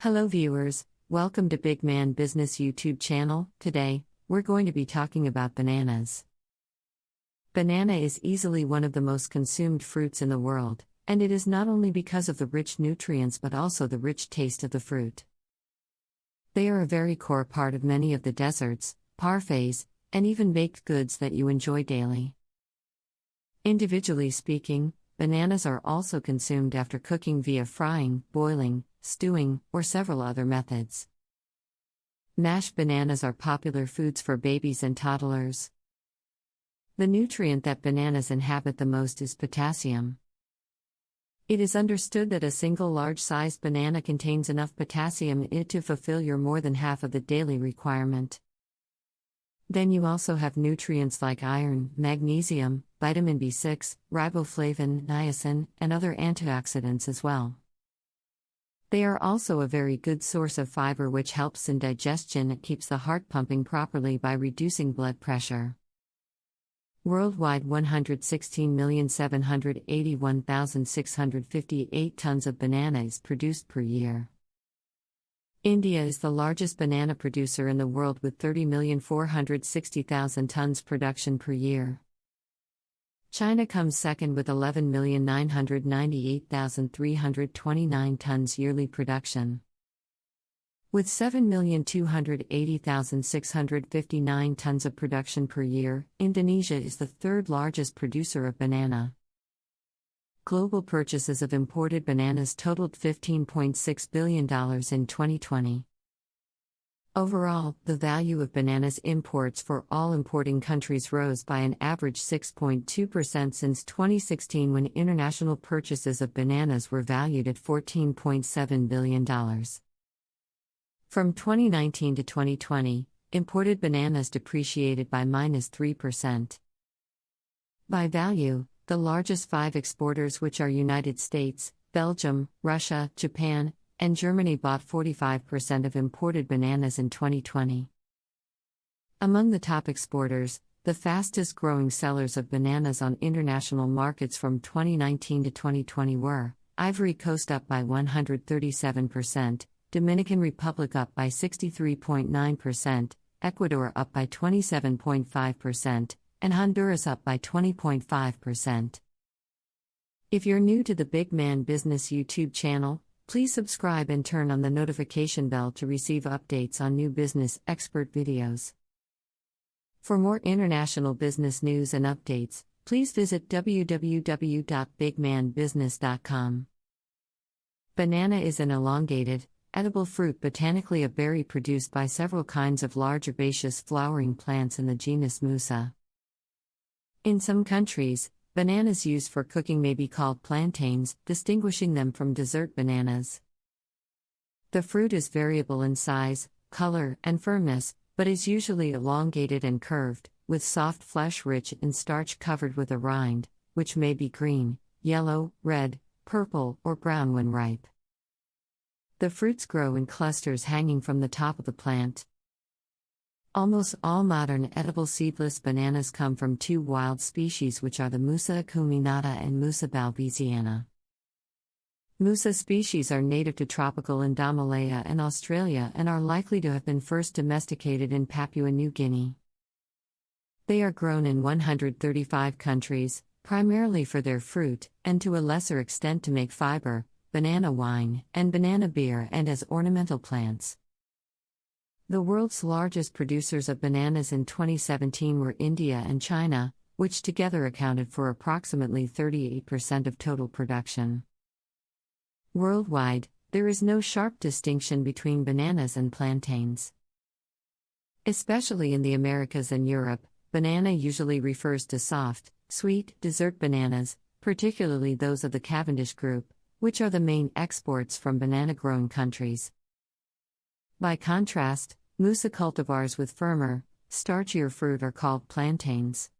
Hello viewers, welcome to Big Man Business YouTube channel. Today, we're going to be talking about bananas. Banana is easily one of the most consumed fruits in the world, and it is not only because of the rich nutrients but also the rich taste of the fruit. They are a very core part of many of the desserts, parfaits, and even baked goods that you enjoy daily. Individually speaking, bananas are also consumed after cooking via frying, boiling, stewing, or several other methods. Mashed bananas are popular foods for babies and toddlers. The nutrient that bananas inhabit the most is potassium. It is understood that a single large-sized banana contains enough potassium in it to fulfill your more than half of the daily requirement. Then you also have nutrients like iron, magnesium, vitamin B6, riboflavin, niacin, and other antioxidants as well. They are also a very good source of fiber, which helps in digestion and keeps the heart pumping properly by reducing blood pressure. Worldwide, 116,781,658 tons of banana is produced per year. India is the largest banana producer in the world with 30,460,000 tons production per year. China comes second with 11,998,329 tons yearly production. With 7,280,659 tons of production per year, Indonesia is the third largest producer of banana. Global purchases of imported bananas totaled $15.6 billion in 2020. Overall, the value of bananas imports for all importing countries rose by an average 6.2% since 2016, when international purchases of bananas were valued at $14.7 billion. From 2019 to 2020, imported bananas depreciated by -3%. By value, the largest five exporters, which are United States, Belgium, Russia, Japan, and Germany, bought 45% of imported bananas in 2020. Among the top exporters, the fastest growing sellers of bananas on international markets from 2019 to 2020 were Ivory Coast up by 137%, Dominican Republic up by 63.9%, Ecuador up by 27.5%, and Honduras up by 20.5%. If you're new to the Big Man Business YouTube channel, please subscribe and turn on the notification bell to receive updates on new business expert videos. For more international business news and updates, please visit www.bigmanbusiness.com. Banana is an elongated, edible fruit, botanically a berry produced by several kinds of large herbaceous flowering plants in the genus Musa. In some countries, bananas used for cooking may be called plantains, distinguishing them from dessert bananas. The fruit is variable in size, color, and firmness, but is usually elongated and curved, with soft flesh rich in starch covered with a rind, which may be green, yellow, red, purple, or brown when ripe. The fruits grow in clusters hanging from the top of the plant. Almost all modern edible seedless bananas come from two wild species, which are the Musa acuminata and Musa balbisiana. Musa species are native to tropical Indomalaya and Australia and are likely to have been first domesticated in Papua New Guinea. They are grown in 135 countries, primarily for their fruit, and to a lesser extent to make fiber, banana wine, and banana beer, and as ornamental plants. The world's largest producers of bananas in 2017 were India and China, which together accounted for approximately 38% of total production. Worldwide, there is no sharp distinction between bananas and plantains. Especially in the Americas and Europe, banana usually refers to soft, sweet, dessert bananas, particularly those of the Cavendish group, which are the main exports from banana-growing countries. By contrast, Musa cultivars with firmer, starchier fruit are called plantains.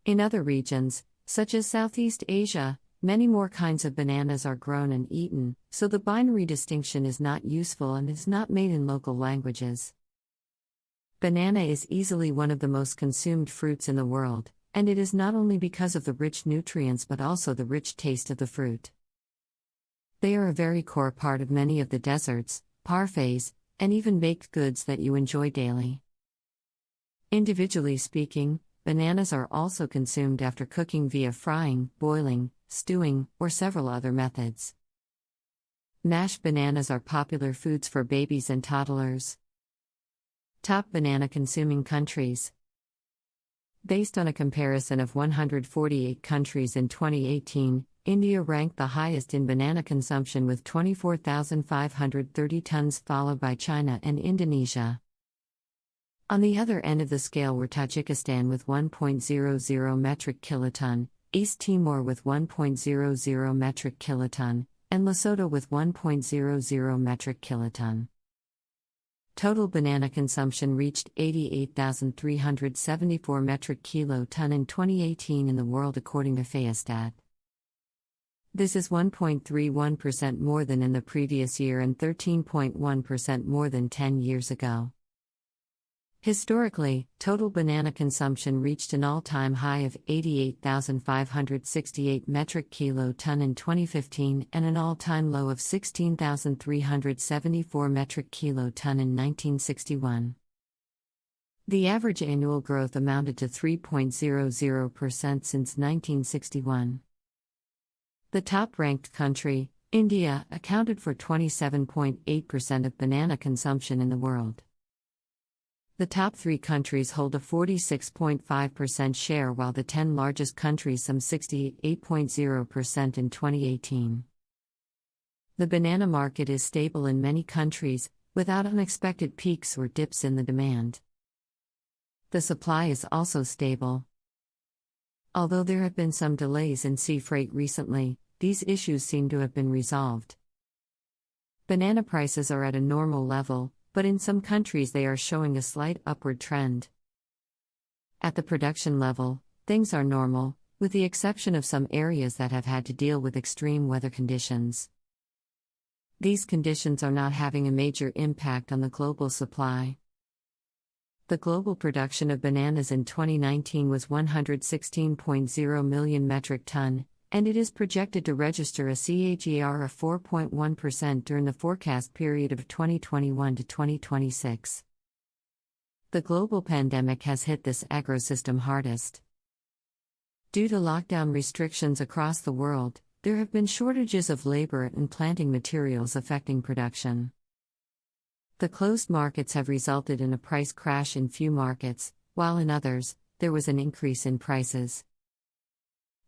In other regions, such as Southeast Asia, many more kinds of bananas are grown and eaten, so the binary distinction is not useful and is not made in local languages. Banana is easily one of the most consumed fruits in the world, and it is not only because of the rich nutrients but also the rich taste of the fruit. They are a very core part of many of the desserts, parfaits, and even baked goods that you enjoy daily. Individually speaking, bananas are also consumed after cooking via frying, boiling, stewing, or several other methods. Mashed bananas are popular foods for babies and toddlers. Top banana consuming countries. Based on a comparison of 148 countries in 2018, India ranked the highest in banana consumption with 24,530 tons, followed by China and Indonesia. On the other end of the scale were Tajikistan with 1.00 metric kiloton, East Timor with 1.00 metric kiloton, and Lesotho with 1.00 metric kiloton. Total banana consumption reached 88,374 metric kiloton in 2018 in the world according to Phaestat. This is 1.31% more than in the previous year and 13.1% more than 10 years ago. Historically, total banana consumption reached an all-time high of 88,568 metric kiloton in 2015 and an all-time low of 16,374 metric kiloton in 1961. The average annual growth amounted to 3.00% since 1961. The top-ranked country, India, accounted for 27.8% of banana consumption in the world. The top 3 countries hold a 46.5% share, while the 10 largest countries some 68.0% in 2018. The banana market is stable in many countries, without unexpected peaks or dips in the demand. The supply is also stable. Although there have been some delays in sea freight recently, these issues seem to have been resolved. Banana prices are at a normal level, but in some countries they are showing a slight upward trend. At the production level, things are normal, with the exception of some areas that have had to deal with extreme weather conditions. These conditions are not having a major impact on the global supply. The global production of bananas in 2019 was 116.0 million metric ton, and it is projected to register a CAGR of 4.1% during the forecast period of 2021 to 2026. The global pandemic has hit this agrosystem hardest. Due to lockdown restrictions across the world, there have been shortages of labor and planting materials affecting production. The closed markets have resulted in a price crash in few markets, while in others, there was an increase in prices.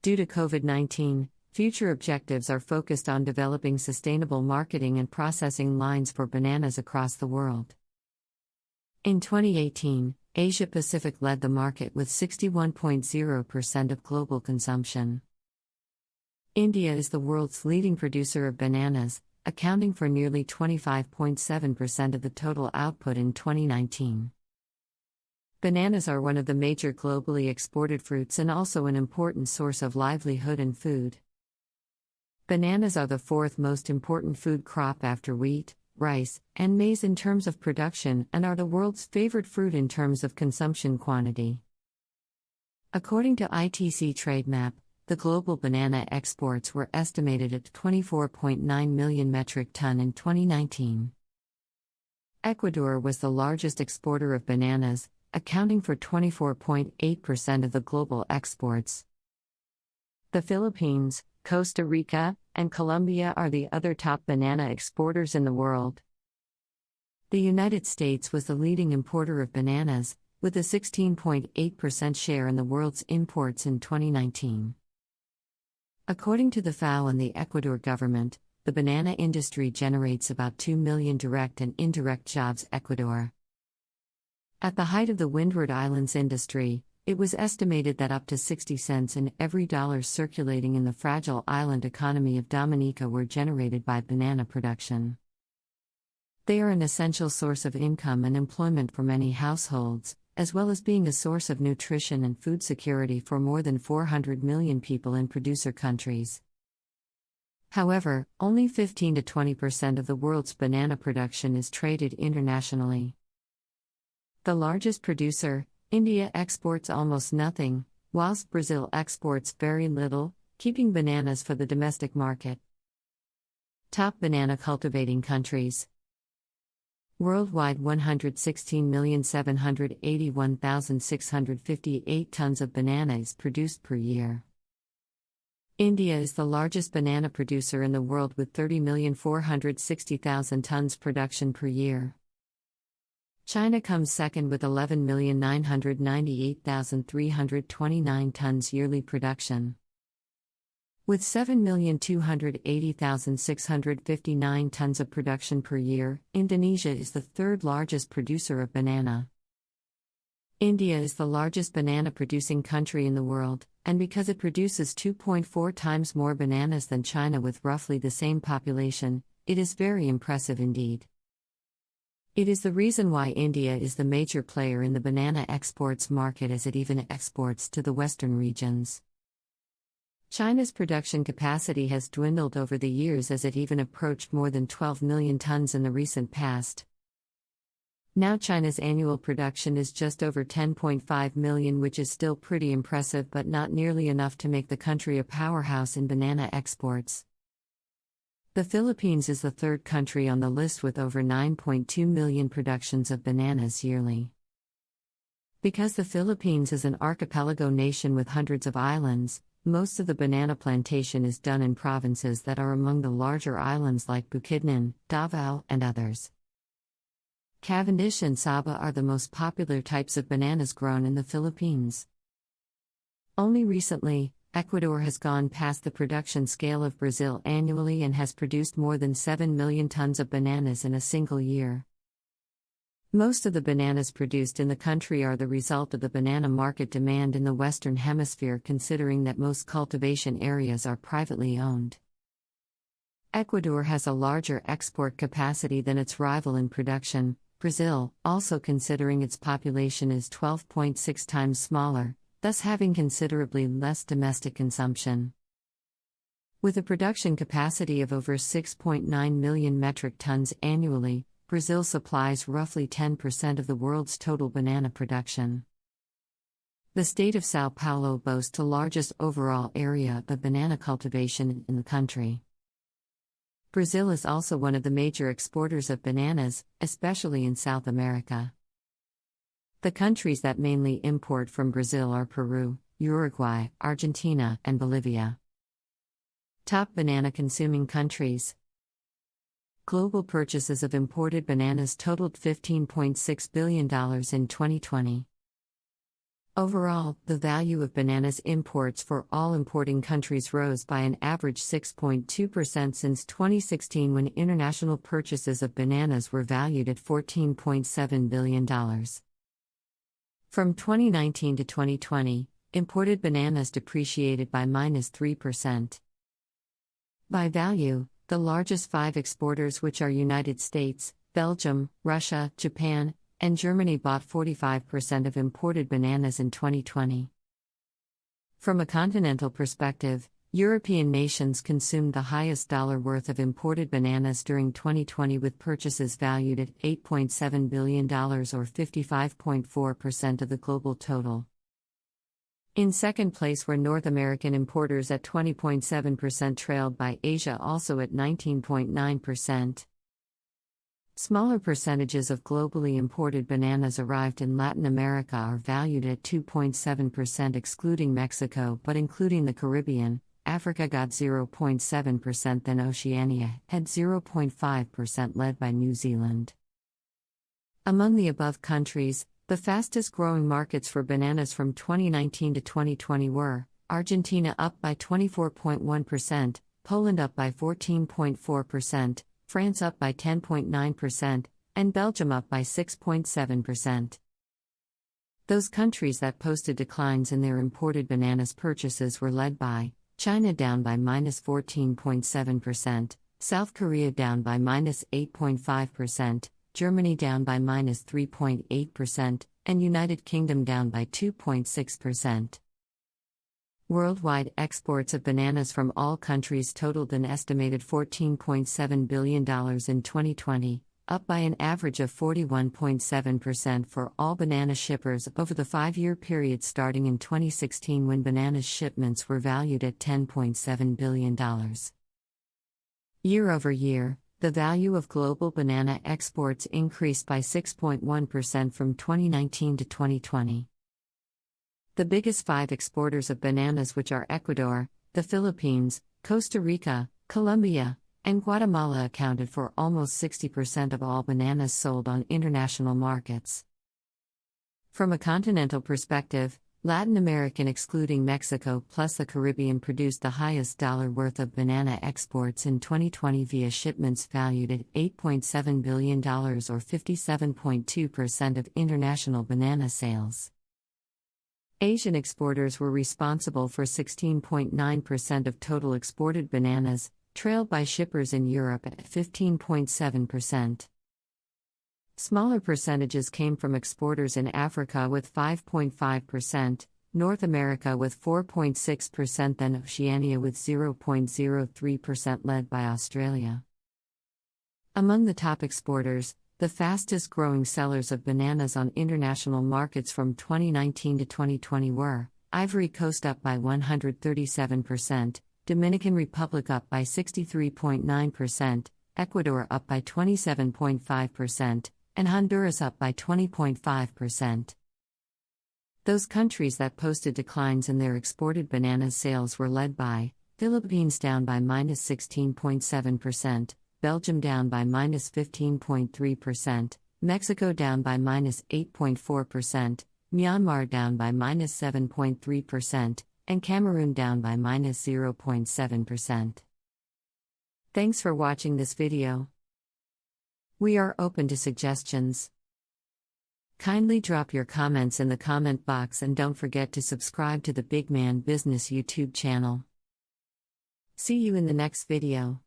Due to COVID-19, future objectives are focused on developing sustainable marketing and processing lines for bananas across the world. In 2018, Asia Pacific led the market with 61.0% of global consumption. India is the world's leading producer of bananas, accounting for nearly 25.7% of the total output in 2019. Bananas are one of the major globally exported fruits and also an important source of livelihood and food. Bananas are the fourth most important food crop after wheat, rice, and maize in terms of production and are the world's favorite fruit in terms of consumption quantity. According to ITC TradeMap, the global banana exports were estimated at 24.9 million metric ton in 2019. Ecuador was the largest exporter of bananas, accounting for 24.8% of the global exports. The Philippines, Costa Rica, and Colombia are the other top banana exporters in the world. The United States was the leading importer of bananas, with a 16.8% share in the world's imports in 2019. According to the FAO and the Ecuador government, the banana industry generates about 2 million direct and indirect jobs. Ecuador. At the height of the Windward Islands industry, it was estimated that up to 60 cents in every dollar circulating in the fragile island economy of Dominica were generated by banana production. They are an essential source of income and employment for many households, as well as being a source of nutrition and food security for more than 400 million people in producer countries. However, only 15 to 20% of the world's banana production is traded internationally. The largest producer, India, exports almost nothing, whilst Brazil exports very little, keeping bananas for the domestic market. Top banana cultivating countries. Worldwide 116,781,658 tons of banana is produced per year. India is the largest banana producer in the world with 30,460,000 tons production per year. China comes second with 11,998,329 tons yearly production. With 7,280,659 tons of production per year, Indonesia is the third largest producer of banana. India is the largest banana producing country in the world, and because it produces 2.4 times more bananas than China with roughly the same population, it is very impressive indeed. It is the reason why India is the major player in the banana exports market, as it even exports to the Western regions. China's production capacity has dwindled over the years as it even approached more than 12 million tons in the recent past. Now China's annual production is just over 10.5 million, which is still pretty impressive but not nearly enough to make the country a powerhouse in banana exports. The Philippines is the third country on the list with over 9.2 million productions of bananas yearly. Because the Philippines is an archipelago nation with hundreds of islands, most of the banana plantation is done in provinces that are among the larger islands like Bukidnon, Davao, and others. Cavendish and Saba are the most popular types of bananas grown in the Philippines. Only recently, Ecuador has gone past the production scale of Brazil annually and has produced more than 7 million tons of bananas in a single year. Most of the bananas produced in the country are the result of the banana market demand in the Western Hemisphere, considering that most cultivation areas are privately owned. Ecuador has a larger export capacity than its rival in production, Brazil, also considering its population is 12.6 times smaller, thus having considerably less domestic consumption. With a production capacity of over 6.9 million metric tons annually, Brazil supplies roughly 10% of the world's total banana production. The state of São Paulo boasts the largest overall area of banana cultivation in the country. Brazil is also one of the major exporters of bananas, especially in South America. The countries that mainly import from Brazil are Peru, Uruguay, Argentina, and Bolivia. Top banana consuming countries. Global purchases of imported bananas totaled $15.6 billion in 2020. Overall, the value of bananas imports for all importing countries rose by an average 6.2% since 2016, when international purchases of bananas were valued at $14.7 billion. From 2019 to 2020, imported bananas depreciated by -3%. By value, the largest five exporters, which are United States, Belgium, Russia, Japan, and Germany, bought 45% of imported bananas in 2020. From a continental perspective, European nations consumed the highest dollar worth of imported bananas during 2020, with purchases valued at $8.7 billion or 55.4% of the global total. In second place were North American importers at 20.7%, trailed by Asia also at 19.9%. Smaller percentages of globally imported bananas arrived in Latin America are valued at 2.7%, excluding Mexico, but including the Caribbean. Africa got 0.7%, then Oceania had 0.5%, led by New Zealand. Among the above countries, the fastest growing markets for bananas from 2019 to 2020 were Argentina up by 24.1%, Poland up by 14.4%, France up by 10.9%, and Belgium up by 6.7%. Those countries that posted declines in their imported bananas purchases were led by China, down by -14.7%, South Korea down by -8.5%, Germany down by -3.8%, and United Kingdom down by 2.6%. Worldwide exports of bananas from all countries totaled an estimated $14.7 billion in 2020, up by an average of 41.7% for all banana shippers over the 5-year period starting in 2016, when bananas shipments were valued at $10.7 billion. Year over year, the value of global banana exports increased by 6.1% from 2019 to 2020. The biggest 5 exporters of bananas, which are Ecuador, the Philippines, Costa Rica, Colombia, and Guatemala, accounted for almost 60% of all bananas sold on international markets. From a continental perspective, Latin American, excluding Mexico plus the Caribbean, produced the highest dollar worth of banana exports in 2020 via shipments valued at $8.7 billion, or 57.2% of international banana sales. Asian exporters were responsible for 16.9% of total exported bananas, trailed by shippers in Europe at 15.7%. Smaller percentages came from exporters in Africa with 5.5%, North America with 4.6%, then Oceania with 0.03%, led by Australia. Among the top exporters, the fastest growing sellers of bananas on international markets from 2019 to 2020 were Ivory Coast, up by 137%, Dominican Republic up by 63.9%, Ecuador up by 27.5%, and Honduras up by 20.5%. Those countries that posted declines in their exported banana sales were led by Philippines, down by -16.7%, Belgium down by -15.3%, Mexico down by -8.4%, Myanmar down by -7.3%, and Cameroon down by -0.7%. Thanks for watching this video. We are open to suggestions. Kindly drop your comments in the comment box and don't forget to subscribe to the Big Man Business YouTube channel. See you in the next video.